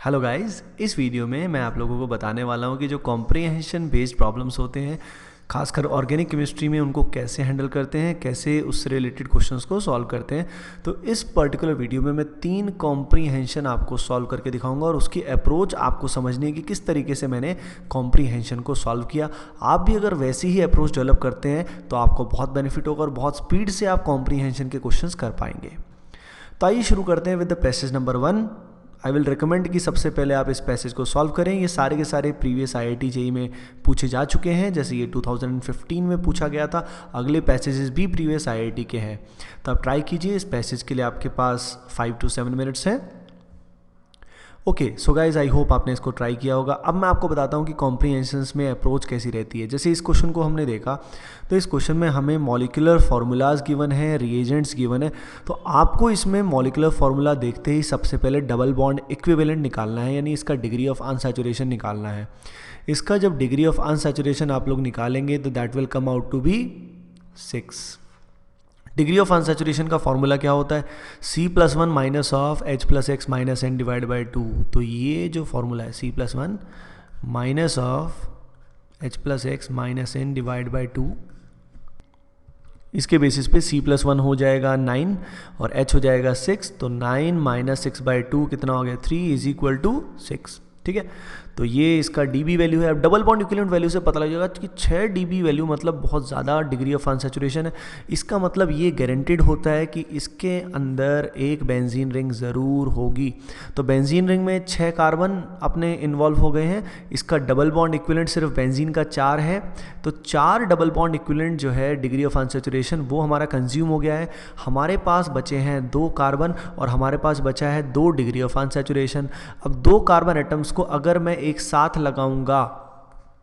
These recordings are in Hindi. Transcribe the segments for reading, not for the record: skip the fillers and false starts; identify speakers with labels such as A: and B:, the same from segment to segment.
A: हेलो गाइस, इस वीडियो में मैं आप लोगों को बताने वाला हूँ कि जो कॉम्प्रिहेंशन बेस्ड प्रॉब्लम्स होते हैं, खासकर ऑर्गेनिक केमिस्ट्री में, उनको कैसे हैंडल करते हैं, कैसे उससे रिलेटेड क्वेश्चंस को सॉल्व करते हैं। तो इस पर्टिकुलर वीडियो में मैं 3 कॉम्प्रिहेंशन आपको सॉल्व करके दिखाऊंगा और उसकी अप्रोच आपको समझनी है कि किस तरीके से मैंने कॉम्प्रिहेंशन को सॉल्व किया। आप भी अगर वैसी ही अप्रोच डेवलप करते हैं तो आपको बहुत बेनिफिट होगा और बहुत स्पीड से आप कॉम्प्रिहेंशन के क्वेश्चंस कर पाएंगे। तो आइए शुरू करते हैं with the passage number 1। I will recommend कि सबसे पहले आप इस पैसेज को सॉल्व करें। ये सारे के सारे प्रीवियस IIT JEE में पूछे जा चुके हैं, जैसे ये 2015 में पूछा गया था। अगले पैसेजेस भी प्रीवियस IIT के हैं, तो आप ट्राई कीजिए। इस पैसेज के लिए आपके पास 5 to 7 मिनट्स हैं। Okay so guys, I hope आपने इसको ट्राई किया होगा। अब मैं आपको बताता हूँ कि कॉम्प्रिहेंशंस में अप्रोच कैसी रहती है। जैसे इस क्वेश्चन को हमने देखा, तो इस क्वेश्चन में हमें मॉलिक्यूलर फार्मूलाज गिवन है, रिएजेंट्स गिवन है। तो आपको इसमें मॉलिक्यूलर फार्मूला देखते ही सबसे पहले डबल बॉन्ड इक्विवेलेंट निकालना है, यानी इसका डिग्री ऑफ अनसैचुरेशन निकालना है। इसका जब डिग्री ऑफ अनसैचुरेशन आप लोग निकालेंगे तो that will come out to be 6। Degree of unsaturation का फॉर्मूला क्या होता है? C+1 minus of H+X minus N divide by 2। तो ये जो फॉर्मूला है C+1 minus of H+X minus N divide by 2, इसके बेसिस पे C+1 हो जाएगा 9 और H हो जाएगा 6। तो 9 माइनस 6 बाई 2 कितना हो गया? 3 इज इक्वल टू 6। ठीक है, तो ये इसका dB वैल्यू है। अब डबल बॉन्ड इक्विवेलेंट वैल्यू से पता लग जाएगा कि 6 dB वैल्यू मतलब बहुत ज़्यादा डिग्री ऑफ अनसैचुरेशन है। इसका मतलब ये गारंटीड होता है कि इसके अंदर एक बेंजीन रिंग ज़रूर होगी। तो बेंजीन रिंग में 6 कार्बन अपने इन्वॉल्व हो गए हैं। इसका डबल बॉन्ड इक्विवेलेंट सिर्फ बेंजीन का 4 है। तो 4 डबल बॉन्ड इक्विवेलेंट जो है डिग्री ऑफ अनसैचुरेशन वो हमारा कंज्यूम हो गया है। हमारे पास बचे हैं 2 कार्बन और हमारे पास बचा है 2 डिग्री ऑफ अनसैचुरेशन। अब 2 कार्बन एटम्स को अगर मैं एक साथ लगाऊंगा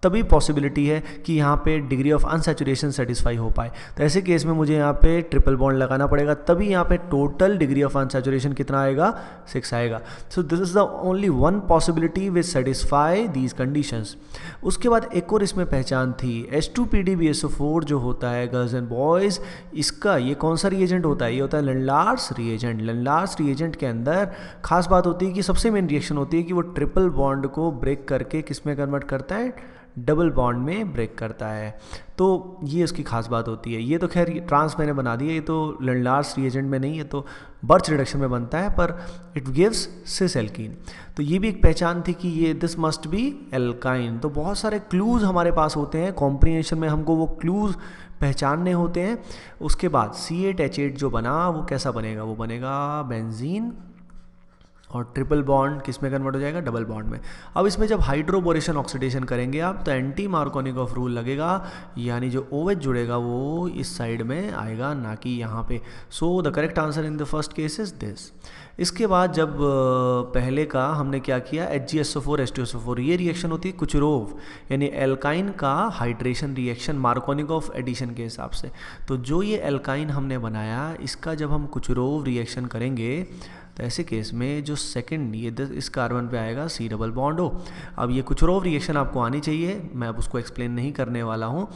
A: तभी पॉसिबिलिटी है कि यहाँ पे डिग्री ऑफ अनसैचुरेशन सेटिस्फाई हो पाए। तो ऐसे केस में मुझे यहाँ पे ट्रिपल बॉन्ड लगाना पड़ेगा, तभी यहाँ पे टोटल डिग्री ऑफ अनसैचुरेशन कितना आएगा? 6 आएगा। So this is the only one possibility which satisfy these conditions. उसके बाद एक और इसमें पहचान थी, H2PdBSO4 जो होता है गर्ल्स एंड बॉयज़, इसका ये कौन सा रिएजेंट होता है? ये होता है लैंडलार्स रिएजेंट। लैंडलार्स रिएजेंट के अंदर खास बात होती है कि सबसे मेन रिएक्शन होती है कि वो ट्रिपल बॉन्ड को ब्रेक करके किस में कन्वर्ट करता है? डबल बॉन्ड में ब्रेक करता है। तो ये उसकी खास बात होती है। ये तो खैर ट्रांस मैंने बना दिया, ये तो लैंडलार्स रिएजेंट में नहीं है, तो बर्च रिडक्शन में बनता है, पर इट गिव्स सिस एल्कीन। तो ये भी एक पहचान थी कि ये दिस मस्ट बी एल्काइन। तो बहुत सारे क्लूज हमारे पास होते हैं कॉम्प्रिहेंशन में, हमको वो क्लूज पहचानने होते हैं। उसके बाद C8H8 जो बना वो कैसा बनेगा? वो बनेगा बेंजीन और ट्रिपल बॉन्ड किस में कन्वर्ट हो जाएगा? डबल बॉन्ड में। अब इसमें जब हाइड्रोबोरेशन ऑक्सीडेशन करेंगे आप, तो एंटी मार्कोनिकॉफ रूल लगेगा, यानी जो OH जुड़ेगा वो इस साइड में आएगा, ना कि यहाँ पे। So the correct answer in the first case is this. इसके बाद जब पहले का हमने क्या किया, HgSO4 H2SO4, ये रिएक्शन होती है कुचरोव, यानी एल्काइन का हाइड्रेशन रिएक्शन मार्कोनिकॉफ एडिशन के हिसाब से। तो जो ये एल्काइन हमने बनाया, इसका जब हम कुचरोव रिएक्शन करेंगे तो ऐसे केस में जो सेकंड ये इस कार्बन पे आएगा C डबल बॉन्ड हो। अब ये कुचरोव रिएक्शन आपको आनी चाहिए, मैं अब उसको एक्सप्लेन नहीं करने वाला हूँ।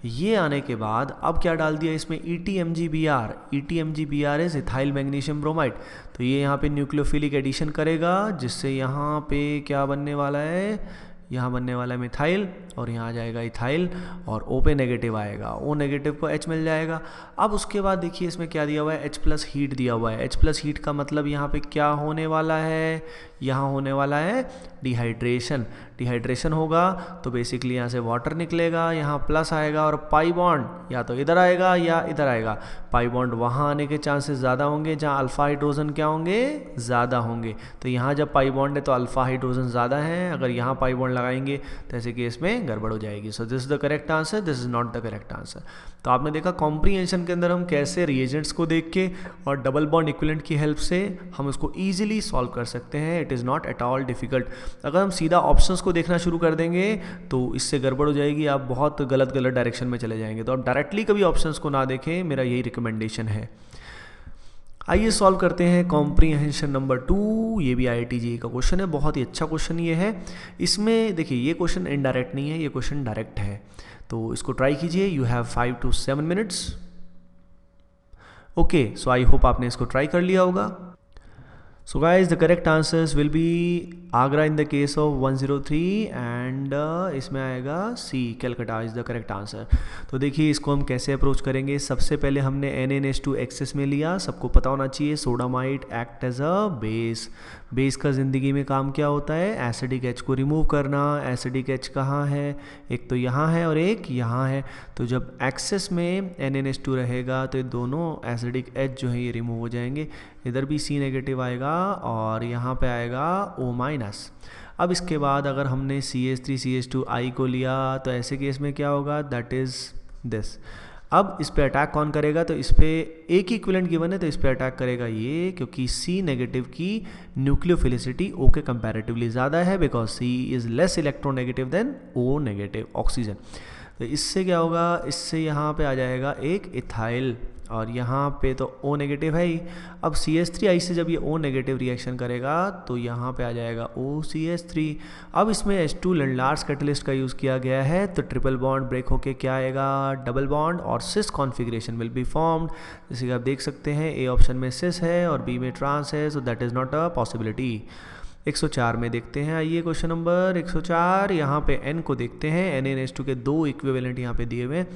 A: ये आने के बाद अब क्या डाल दिया इसमें? ETMgBr। ETMgBr is ethyl magnesium bromide. तो ये यहाँ पे न्यूक्लियोफिलिक एडिशन करेगा, जिससे यहाँ पे क्या बनने वाला है? यहाँ बनने वाला है मिथाइल और यहाँ आ जाएगा इथाइल, और O पे नेगेटिव आएगा, O नेगेटिव को H मिल जाएगा। अब उसके बाद देखिए इसमें क्या दिया हुआ है? H+ हीट दिया हुआ है। H+ हीट का मतलब यहाँ पे क्या होने वाला है? यहाँ होने वाला है डिहाइड्रेशन। डिहाइड्रेशन होगा तो बेसिकली यहाँ से वाटर निकलेगा, यहाँ प्लस आएगा, और पाई बॉन्ड या तो इधर आएगा या इधर आएगा। पाई बॉन्ड वहाँ आने के चांसेस ज़्यादा होंगे जहाँ अल्फा हाइड्रोजन क्या होंगे? ज़्यादा होंगे। तो यहाँ जब पाई बॉन्ड है तो अल्फा हाइड्रोजन ज़्यादा है, अगर यहाँ पाई बॉन्ड लगाएंगे तो ऐसे केस में गड़बड़ हो जाएगी। So this is the correct answer, this is not the correct answer. तो आपने देखा कॉम्प्रिहेंशन के अंदर हम कैसे रिएजेंट्स को देख के और डबल बॉन्ड इक्विवेलेंट की हेल्प से हम उसको ईजिली सॉल्व कर सकते हैं। It is not at all difficult. अगर हम सीधा ऑप्शंस को देखना शुरू कर देंगे तो इससे गड़बड़ हो जाएगी, आप बहुत गलत डायरेक्शन में चले जाएंगे। तो आप डायरेक्टली कभी ऑप्शंस को ना देखें, मेरा यही रिकमेंडेशन है। आइए सॉल्व करते हैं कॉम्प्रिहेंशन नंबर 2। ये भी IIT JEE का क्वेश्चन है, बहुत ही अच्छा क्वेश्चन ये है। इसमें देखिए ये क्वेश्चन इनडायरेक्ट नहीं है, ये क्वेश्चन डायरेक्ट है, तो इसको ट्राई कीजिए। You have 5 to 7 minutes. Okay, so I hope आपने इसको ट्राई कर लिया होगा। So guys, the correct answers will be Agra in the case of 103 and इसमें आएगा C, Calcutta is the correct answer. तो देखिए इसको हम कैसे अप्रोच करेंगे। सबसे पहले हमने NaNH2 एक्सेस में लिया। सबको पता होना चाहिए sodamide act as a base. Base का ज़िंदगी में काम क्या होता है? एसिडिक H को रिमूव करना। एसिडिक H कहाँ है? एक तो यहाँ है और एक यहाँ है। तो जब एक्सेस में NaNH2 रहेगा तो ये दोनों एसिडिक H जो है ये रिमूव हो जाएंगे। इधर भी C नेगेटिव आएगा और यहाँ पे आएगा O-। अब इसके बाद अगर हमने CH3CH2I को लिया तो ऐसे केस में क्या होगा? That is this. अब इस पे अटैक कौन करेगा? तो इस पे एक ही इक्विवेलेंट गिवन है तो इस पे अटैक करेगा ये, क्योंकि C नेगेटिव की न्यूक्लियोफिलिसिटी O के कंपैरेटिवली ज़्यादा है, because C is less electronegative than O negative oxygen. तो इससे क्या होगा? इससे यहाँ पे आ जाएगा एक इथाइल और यहाँ पे तो O नेगेटिव है ही। अब CH3I से जब ये O नेगेटिव रिएक्शन करेगा तो यहाँ पे आ जाएगा OCH3। अब इसमें H2 लैंडलार्स कैटलिस्ट का यूज़ किया गया है तो ट्रिपल बॉन्ड ब्रेक होके क्या आएगा? डबल बॉन्ड और सिस कॉन्फ़िगरेशन विल बी फॉर्म्ड। जैसे कि आप देख सकते हैं A ऑप्शन में सिस है और B में ट्रांस है, so that is not a possibility. 104 में देखते हैं, आइए क्वेश्चन नंबर 104। यहाँ पे N को देखते हैं। NaNH2 के दो इक्विवेलेंट यहाँ पे दिए हुए हैं।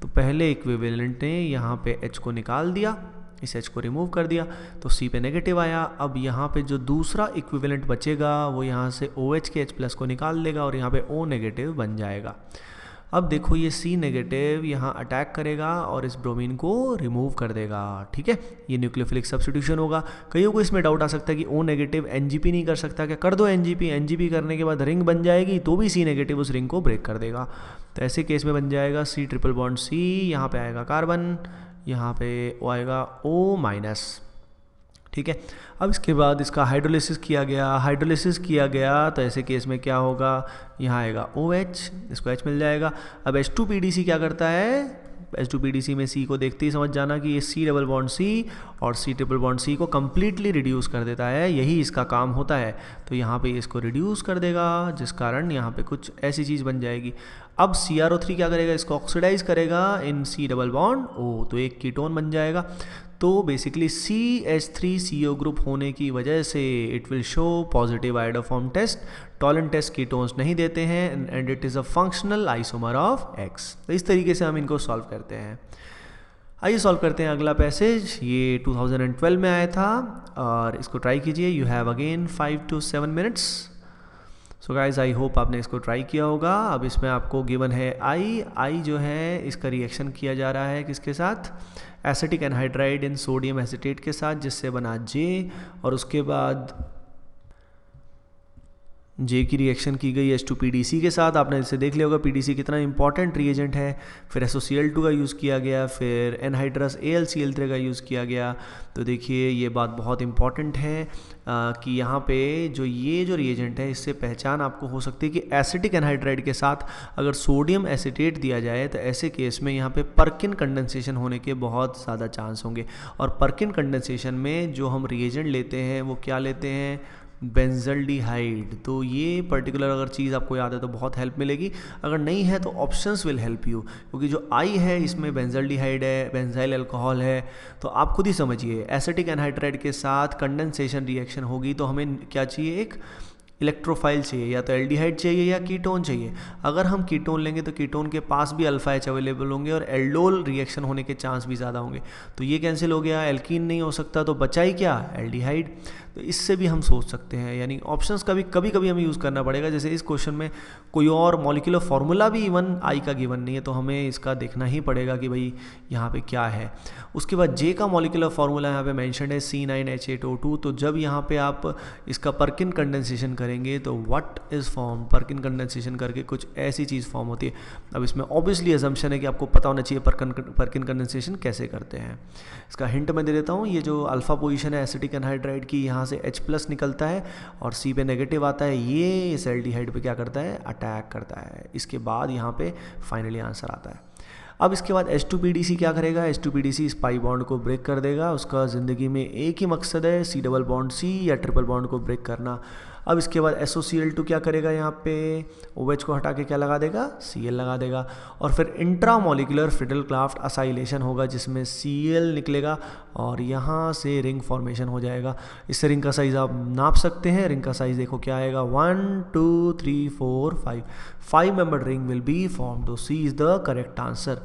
A: तो पहले इक्विवेलेंट ने यहाँ पे H को निकाल दिया, इस H को रिमूव कर दिया तो C पे नेगेटिव आया। अब यहाँ पे जो दूसरा इक्विवेलेंट बचेगा वो यहाँ से OH के H+ को निकाल देगा और यहाँ पे O नेगेटिव बन जाएगा। अब देखो ये C नेगेटिव यहाँ अटैक करेगा और इस ब्रोमीन को रिमूव कर देगा, ठीक है। ये न्यूक्लियोफिलिक सब्स्टिट्यूशन होगा। कईयों को इसमें डाउट आ सकता है कि O नेगेटिव NGP नहीं कर सकता क्या? कर दो NGP करने के बाद रिंग बन जाएगी तो भी C नेगेटिव उस रिंग को ब्रेक कर देगा। तो ऐसे केस में बन जाएगा C ट्रिपल बॉन्ड C, यहाँ पे आएगा कार्बन, यहाँ पे वो आएगा O-। ठीक है। अब इसके बाद इसका हाइड्रोलिसिस किया गया तो ऐसे केस में क्या होगा? यहाँ आएगा OH, इसको H मिल जाएगा। अब H2PDC क्या करता है? H2PDC में C को देखते ही समझ जाना कि ये C डबल बॉन्ड C और C ट्रिपल बॉन्ड C को कम्प्लीटली रिड्यूस कर देता है, यही इसका काम होता है। तो यहाँ पे इसको रिड्यूस कर देगा जिस कारण यहाँ पे कुछ ऐसी चीज़ बन जाएगी। अब CrO3 क्या करेगा? इसको ऑक्सीडाइज करेगा इन C डबल बॉन्ड O, तो एक कीटोन बन जाएगा। तो बेसिकली CH3CO ग्रुप होने की वजह से it will show positive iodoform test. Tollens test ketones नहीं देते हैं and it is a functional isomer of X। तो इस तरीके से हम इनको सॉल्व करते हैं। आइए सॉल्व करते हैं अगला पैसेज। ये 2012 में आया था और इसको ट्राई कीजिए। You have again 5 to 7 minutes. So guys I hope आपने इसको ट्राई किया होगा। अब इसमें आपको गिवन है आई जो है इसका रिएक्शन किया जा रहा है किसके साथ? एसिटिक एनहाइड्राइड इन सोडियम एसिटेट के साथ, जिससे बना J और उसके बाद J की रिएक्शन की गई H2PDC के साथ। आपने इसे देख लिया होगा PDC कितना इंपॉर्टेंट रिएजेंट है। फिर SOCl2 का यूज़ किया गया, फिर एनहाइड्रस AlCl3 का यूज़ किया गया। तो देखिए ये बात बहुत इंपॉर्टेंट है कि यहाँ पे ये जो रिएजेंट है इससे पहचान आपको हो सकती है कि एसिटिक एनहाइड्राइड के साथ अगर सोडियम एसिटेट दिया जाए तो ऐसे केस में यहाँ पे पर्किन कंडेंसेशन होने के बहुत ज़्यादा चांस होंगे। और पर्किन कंडेंसेशन में जो हम रिएजेंट लेते हैं वो क्या लेते हैं? बेंजल्डिहाइड। तो ये पर्टिकुलर अगर चीज़ आपको याद है तो बहुत हेल्प मिलेगी, अगर नहीं है तो ऑप्शंस विल हेल्प यू, क्योंकि जो आई है इसमें बेंजल्डिहाइड है, बेंजाइल अल्कोहल है। तो आप खुद ही समझिए एसिटिक एनहाइड्राइड के साथ कंडेंसेशन रिएक्शन होगी तो हमें क्या चाहिए? एक इलेक्ट्रोफाइल चाहिए, या तो एल्डिहाइड चाहिए या कीटोन चाहिए। अगर हम कीटोन लेंगे तो कीटोन के पास भी अल्फा H अवेलेबल होंगे और एल्डोल रिएक्शन होने के चांस भी ज़्यादा होंगे। तो ये कैंसिल हो गया, एल्कीन नहीं हो सकता, तो बचा ही क्या? एल्डिहाइड। तो इससे भी हम सोच सकते हैं, यानी ऑप्शंस का भी कभी कभी हमें यूज़ करना पड़ेगा। जैसे इस क्वेश्चन में कोई और मॉलिक्यूलर फार्मूला भी इवन आई का गिवन नहीं है तो हमें इसका देखना ही पड़ेगा कि भाई यहाँ पे क्या है। उसके बाद J का मॉलिक्यूलर फार्मूला यहाँ पे मेंशन्ड है C9H8O2। तो जब यहाँ पे आप इसका पर्किन कंडेंसेशन करेंगे तो what is form? Perkin condensation करके कुछ ऐसी चीज़ फॉर्म होती है। अब इसमें ऑब्वियसली अजम्पशन है कि आपको पता होना चाहिए पर्किन कंडेंसेशन कैसे करते हैं। इसका हिंट मैं दे देता हूँ। ये जो अल्फा पोजीशन है एसिटिक एनहाइड्राइड की, यहाँ से H+ निकलता है और C पे नेगेटिव आता है, ये इस एल्डिहाइड पे क्या करता है? अटैक करता है। इसके बाद यहाँ पे फाइनली आंसर आता है। अब इसके बाद H2PDC क्या करेगा? H2PDC इस पाई बॉन्ड को ब्रेक कर देगा। उसका ज़िंदगी में एक ही मकसद है, C डबल बॉन्ड C या ट्रिपल बॉन्ड को ब्रेक करना। अब इसके बाद SOCl2 क्या करेगा, यहाँ पे OH को हटा के क्या लगा देगा, Cl लगा देगा, और फिर इंट्रामोलिकुलर फ्रिडल-क्राफ्ट असाइलेशन होगा जिसमें Cl निकलेगा और यहाँ से रिंग फॉर्मेशन हो जाएगा। इससे रिंग का साइज़ आप नाप सकते हैं। रिंग का साइज़ देखो क्या आएगा, 1 2 3 4 5 membered ring will be form. तो C is the correct answer.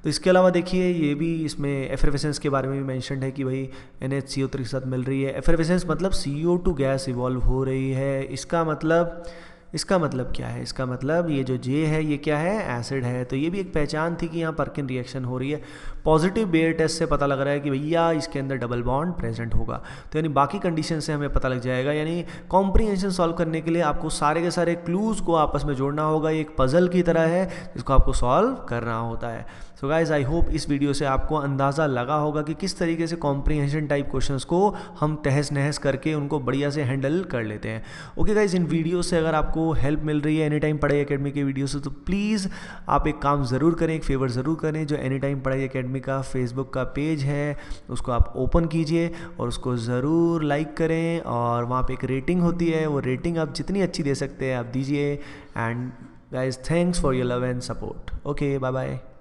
A: तो इसके अलावा देखिए ये भी इसमें एफरवेसेंस के बारे में भी मेंशन्ड है कि भाई NHCO3 के साथ मिल रही है। एफरवेसेंस मतलब CO2 गैस इवॉल्व हो रही है। इसका मतलब क्या है, इसका मतलब ये जो J है ये क्या है, एसिड है। तो ये भी एक पहचान थी कि यहाँ पर्किन रिएक्शन हो रही है। पॉजिटिव बेयर टेस्ट से पता लग रहा है कि भैया इसके अंदर डबल बॉन्ड प्रेजेंट होगा। तो यानी बाकी कंडीशन से हमें पता लग जाएगा। यानी कॉम्प्रीहेंशन सॉल्व करने के लिए आपको सारे के सारे क्लूज़ को आपस में जोड़ना होगा। ये एक पजल की तरह है जिसको आपको सॉल्व करना होता है। सो गाइज आई होप इस वीडियो से आपको अंदाज़ा लगा होगा कि किस तरीके से कॉम्प्रीहेंशन टाइप क्वेश्चंस को हम तहस नहस करके उनको बढ़िया से हैंडल कर लेते हैं। ओके गाइज, इन वीडियो से अगर आपको हेल्प मिल रही है एनी टाइम पढ़ाई एकेडमी के वीडियो से, तो प्लीज़ आप एक काम ज़रूर करें, एक फेवर ज़रूर करें। जो एनी टाइम पढ़ाई एकेडमी का फेसबुक का पेज है उसको आप ओपन कीजिए और उसको ज़रूर लाइक करें, और वहाँ पे एक रेटिंग होती है, वो रेटिंग आप जितनी अच्छी दे सकते हैं आप दीजिए। And guys, thanks for your love and support. Okay, bye bye.